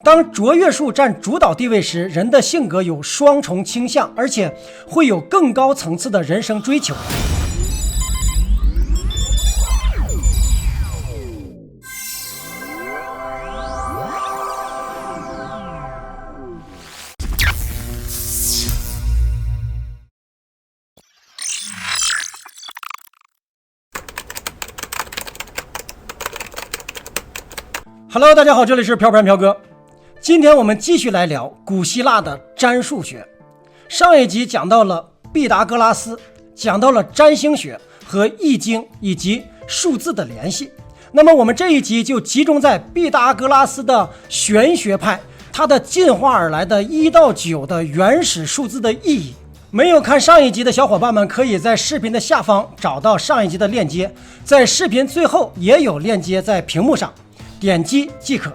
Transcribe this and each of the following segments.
当卓越数占主导地位时，人的性格有双重倾向，而且会有更高层次的人生追求。Hello， 大家好，这里是飘飘哥。今天我们继续来聊古希腊的占数学。上一集讲到了毕达哥拉斯，讲到了占星学和易经以及数字的联系。那么我们这一集就集中在毕达哥拉斯的玄学派，它的进化而来的1到9的原始数字的意义。没有看上一集的小伙伴们，可以在视频的下方找到上一集的链接，在视频最后也有链接在屏幕上，点击即可。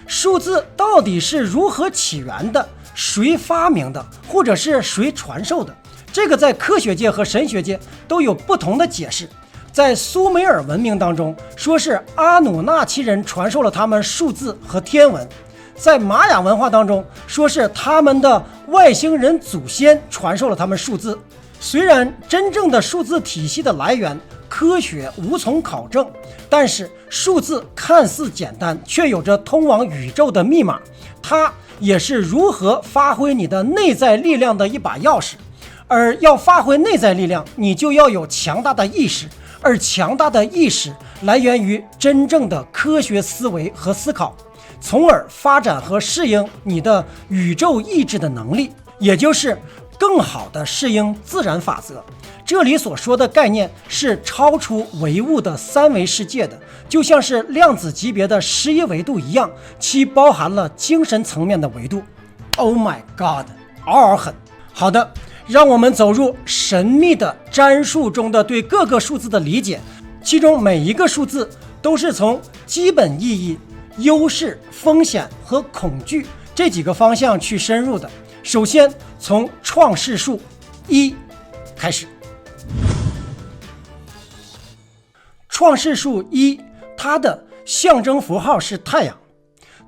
数字到底是如何起源的？谁发明的？或者是谁传授的？这个在科学界和神学界都有不同的解释。在苏美尔文明当中，说是阿努纳奇人传授了他们数字和天文；在玛雅文化当中，说是他们的外星人祖先传授了他们数字。虽然真正的数字体系的来源科学无从考证，但是数字看似简单，却有着通往宇宙的密码。它也是如何发挥你的内在力量的一把钥匙。而要发挥内在力量，你就要有强大的意识，而强大的意识来源于真正的科学思维和思考，从而发展和适应你的宇宙意志的能力，也就是更好的适应自然法则。这里所说的概念是超出唯物的3维世界的，就像是量子级别的11维度一样，其包含了精神层面的维度。Oh my god， 嗷嗷狠！好的，让我们走入神秘的占数中的对各个数字的理解，其中每一个数字都是从基本意义、优势、风险和恐惧这几个方向去深入的。首先从创世数1开始。创世数1，它的象征符号是太阳，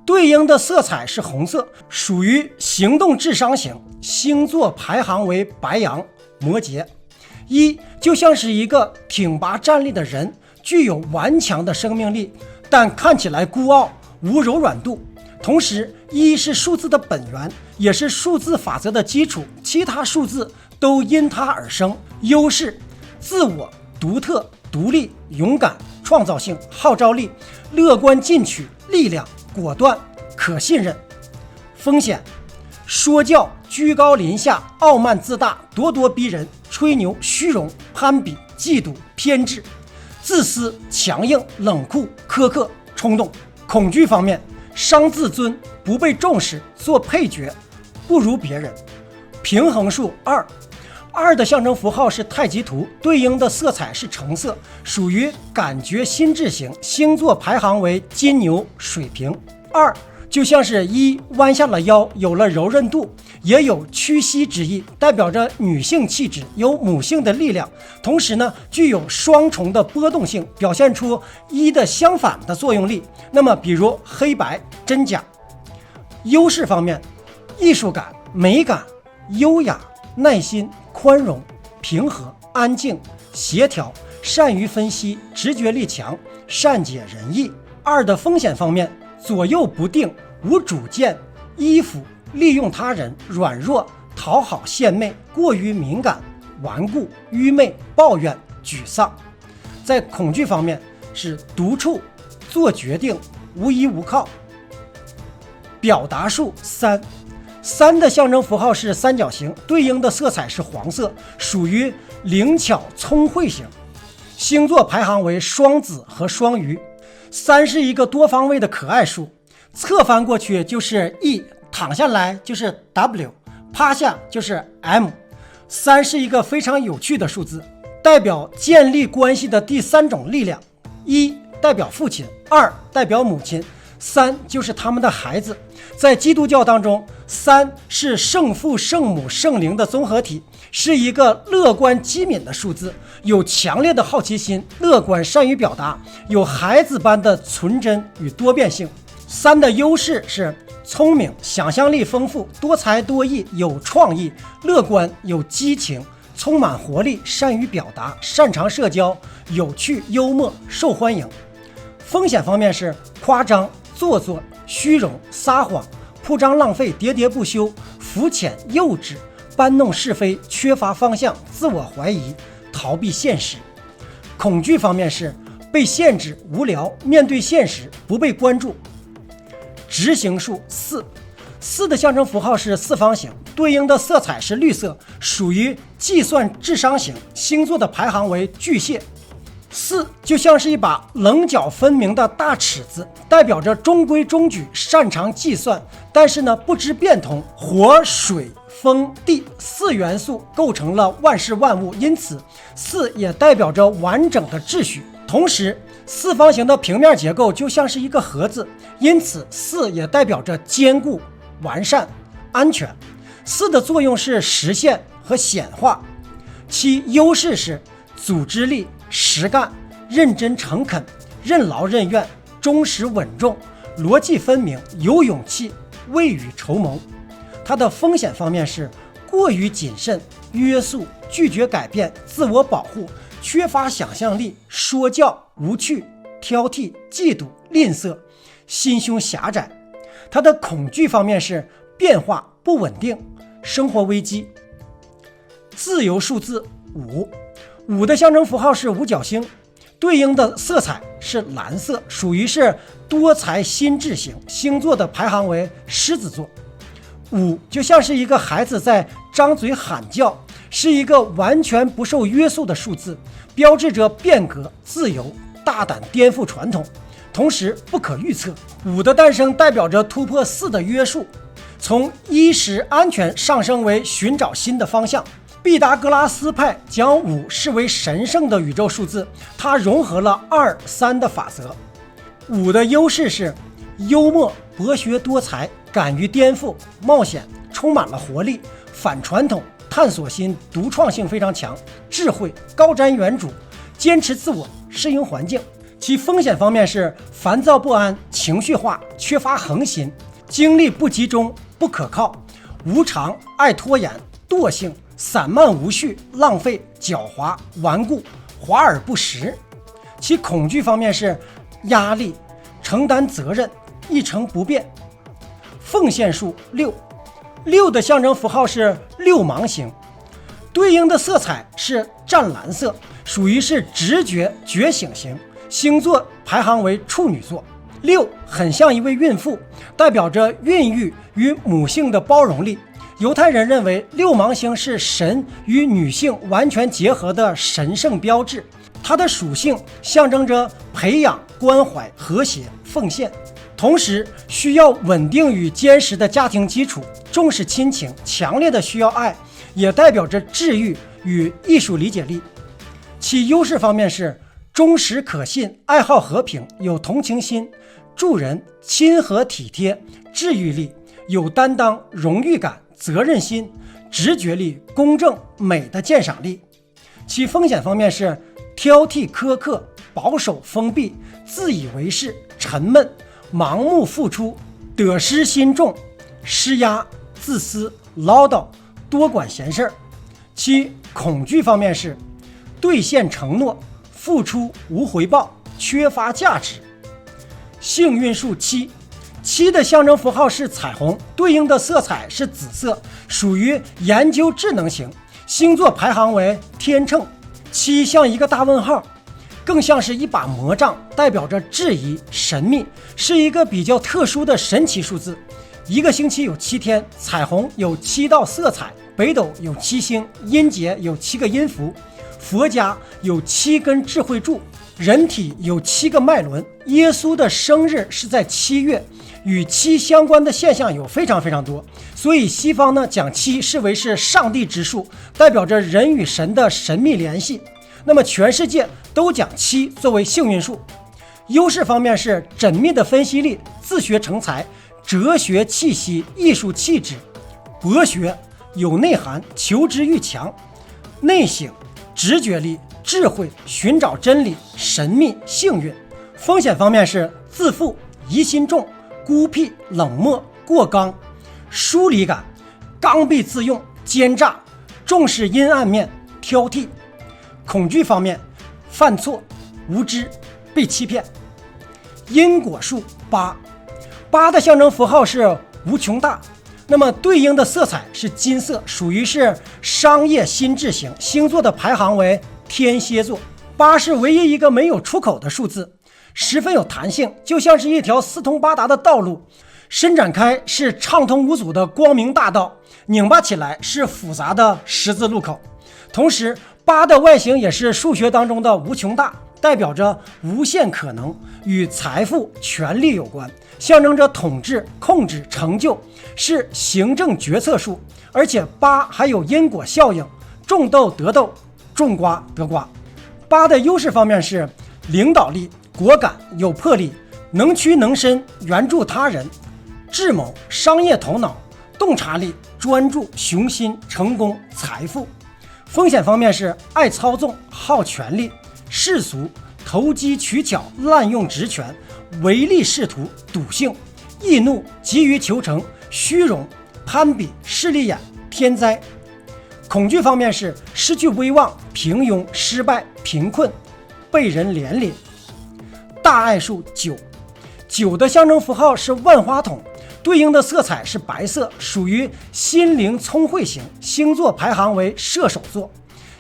对应的色彩是红色，属于行动智商型，星座排行为白羊、摩羯。1就像是一个挺拔站立的人，具有顽强的生命力，但看起来孤傲，无柔软度。同时1是数字的本源，也是数字法则的基础，其他数字都因它而生。优势：自我、独特、独立、勇敢、创造性、号召力、乐观进取、力量、果断、可信任。风险：说教、居高临下、傲慢自大、咄咄逼人、吹牛、虚荣、攀比、嫉妒、偏执、自私、强硬、冷酷、苛刻、冲动。恐惧方面：伤自尊，不被重视，做配角，不如别人。平衡数2的象征符号是太极图，对应的色彩是橙色，属于感觉心智型，星座排行为金牛、水瓶。2就像是1弯下了腰，有了柔韧度，也有屈膝之意，代表着女性气质，有母性的力量，同时呢具有双重的波动性，表现出1的相反的作用力。那么比如黑白、真假。优势方面：艺术感、美感、优雅、耐心、宽容、平和、安静、协调、善于分析、直觉力强、善解人意。2的风险方面：左右不定、无主见、依附、利用他人、软弱、讨好献媚、过于敏感、顽固、愚昧、抱怨、沮丧。在恐惧方面是独处、做决定、无依无靠。表达数3的象征符号是三角形，对应的色彩是黄色，属于灵巧聪慧型，星座排行为双子和双鱼。3是一个多方位的可爱数，侧翻过去就是 E， 躺下来就是 W， 趴下就是 M。 3是一个非常有趣的数字，代表建立关系的第3种力量。1代表父亲，2代表母亲，3就是他们的孩子。在基督教当中，3是圣父、圣母、圣灵的综合体，是一个乐观机敏的数字，有强烈的好奇心，乐观，善于表达，有孩子般的纯真与多变性。3的优势是聪明，想象力丰富，多才多艺，有创意，乐观，有激情，充满活力，善于表达，擅长社交，有趣，幽默，受欢迎。风险方面是夸张、做作、虚荣、撒谎、铺张浪费、喋喋不休、肤浅、幼稚、搬弄是非、缺乏方向、自我怀疑、逃避现实。恐惧方面是被限制、无聊、面对现实、不被关注。执行数4的象征符号是四方形，对应的色彩是绿色，属于计算智商型，星座的排行为巨蟹。4就像是一把棱角分明的大尺子，代表着中规中矩，擅长计算，但是呢不知变通。火、水、风、地4元素构成了万事万物，因此4也代表着完整的秩序。同时四方形的平面结构就像是一个盒子，因此4也代表着坚固、完善、安全。4的作用是实现和显化。其优势是组织力、实干、认真诚恳、任劳任怨、忠实稳重、逻辑分明、有勇气、未雨绸缪。它的风险方面是过于谨慎、约束、拒绝改变、自我保护、缺乏想象力、说教、无趣、挑剔、嫉妒、吝啬、心胸狭窄。它的恐惧方面是变化、不稳定、生活危机。自由数字5的象征符号是五角星，对应的色彩是蓝色，属于是多才心智型，星座的排行为狮子座。5就像是一个孩子在张嘴喊叫，是一个完全不受约束的数字，标志着变革、自由、大胆颠覆传统，同时不可预测。5的诞生代表着突破4的约束，从衣食安全上升为寻找新的方向。毕达哥拉斯派将5视为神圣的宇宙数字，它融合了2、3的法则。5的优势是幽默、博学多才、敢于颠覆、冒险，充满了活力，反传统、探索心、独创性非常强，智慧、高瞻远瞩，坚持自我，适应环境。其风险方面是烦躁不安、情绪化、缺乏恒心、精力不集中、不可靠、无常、爱拖延、惰性、散漫无序、浪费、狡猾、顽固、华而不实。其恐惧方面是压力、承担责任、一成不变。奉献数6的象征符号是六芒星，对应的色彩是湛蓝色，属于是直觉觉醒型，星座排行为处女座。6很像一位孕妇，代表着孕育与母性的包容力。犹太人认为六芒星是神与女性完全结合的神圣标志，它的属性象征着培养、关怀、和谐、奉献，同时需要稳定与坚实的家庭基础，重视亲情，强烈的需要爱，也代表着治愈与艺术理解力。其优势方面是忠实可信、爱好和平、有同情心、助人、亲和体贴、治愈力、有担当、荣誉感、责任心、直觉力、公正、美的鉴赏力。其风险方面是挑剔苛刻、保守封闭、自以为是、沉闷、盲目付出、得失心重、施压、自私、唠叨、多管闲事。其恐惧方面是兑现承诺、付出无回报、缺乏价值。幸运数7的象征符号是彩虹，对应的色彩是紫色，属于研究智能型，星座排行为天秤。7像一个大问号，更像是一把魔杖，代表着质疑、神秘，是一个比较特殊的神奇数字。一个星期有7天，彩虹有7道色彩，北斗有7星，音节有7个音符，佛家有7根智慧柱，人体有7个脉轮。耶稣的生日是在7月，与7相关的现象有非常多，所以西方呢将7视为是上帝之数，代表着人与神的神秘联系。那么全世界都将7作为幸运数。优势方面是缜密的分析力、自学成才、哲学气息、艺术气质、博学、有内涵、求知欲强、内省、直觉力、智慧、寻找真理、神秘、幸运。风险方面是自负、疑心重、孤僻、冷漠、过刚、疏离感、刚愎自用、奸诈、重视阴暗面、挑剔。恐惧方面，犯错、无知、被欺骗。因果数8的象征符号是无穷大，那么对应的色彩是金色，属于是商业心智型。星座的排行为天蝎座。8是唯一一个没有出口的数字，十分有弹性，就像是一条四通八达的道路，伸展开是畅通无阻的光明大道，拧巴起来是复杂的十字路口。同时8的外形也是数学当中的无穷大，代表着无限可能，与财富、权力有关，象征着统治、控制、成就，是行政决策数。而且8还有因果效应，种豆得豆，种瓜得瓜。8的优势方面是领导力、果敢、有魄力、能屈能伸、援助他人、智谋、商业头脑、洞察力、专注、雄心、成功、财富。风险方面是爱操纵、好权力、世俗、投机取巧、滥用职权、唯利是图、赌性、易怒、急于求成、虚荣、攀比、势利眼、天灾。恐惧方面是失去威望、平庸、失败、贫困、被人连累。大爱数9的象征符号是万花筒，对应的色彩是白色，属于心灵聪慧型。星座排行为射手座。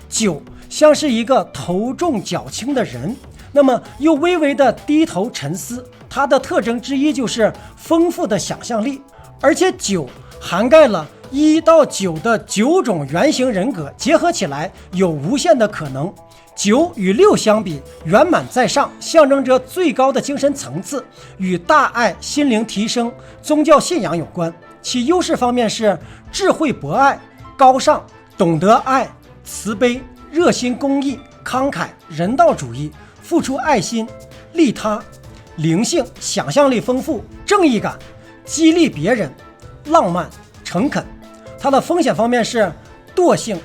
9像是一个头重脚轻的人，那么又微微的低头沉思。它的特征之一就是丰富的想象力，而且9涵盖了1到9的9种原型人格，结合起来有无限的可能。9与6相比，圆满在上，象征着最高的精神层次，与大爱、心灵提升、宗教信仰有关。其优势方面是智慧博爱、高尚、懂得爱、慈悲、热心公益、慷慨、人道主义、付出爱心、利他、灵性、想象力丰富、正义感、激励别人、浪漫、诚恳。它的风险方面是惰性、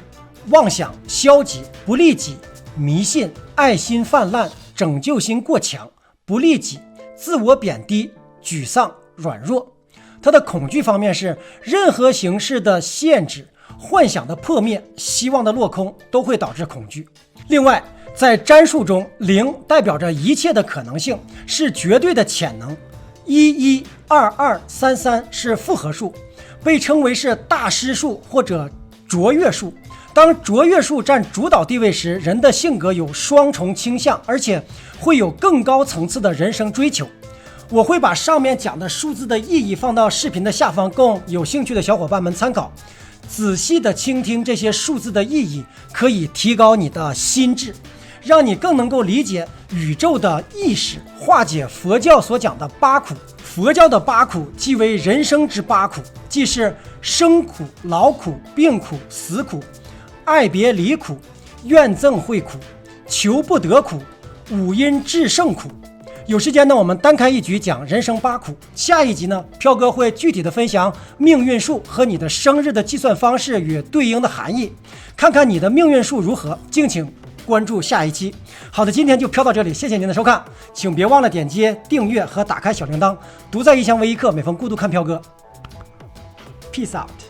妄想、消极、不利己、迷信、爱心泛滥、拯救心过强、不利己、自我贬低、沮丧、软弱。它的恐惧方面是任何形式的限制、幻想的破灭、希望的落空都会导致恐惧。另外，在占数中，0代表着一切的可能性，是绝对的潜能。11、22、33是复合数，被称为是大师数或者卓越数。当卓越数占主导地位时，人的性格有双重倾向，而且会有更高层次的人生追求。我会把上面讲的数字的意义放到视频的下方，供有兴趣的小伙伴们参考。仔细的倾听这些数字的意义，可以提高你的心智，让你更能够理解宇宙的意识，化解佛教所讲的八苦。佛教的八苦即为人生之八苦，即是生苦、劳苦、病苦、死苦、爱别离苦、怨憎会苦、求不得苦、五阴炽盛苦。有时间呢，我们单开一局讲人生八苦。下一集呢，飘哥会具体的分享命运数和你的生日的计算方式与对应的含义，看看你的命运数如何，敬请关注下一期。好的，今天就飘到这里，谢谢您的收看，请别忘了点击订阅和打开小铃铛。独在异乡为一课，每逢孤独看飘哥。Peace out。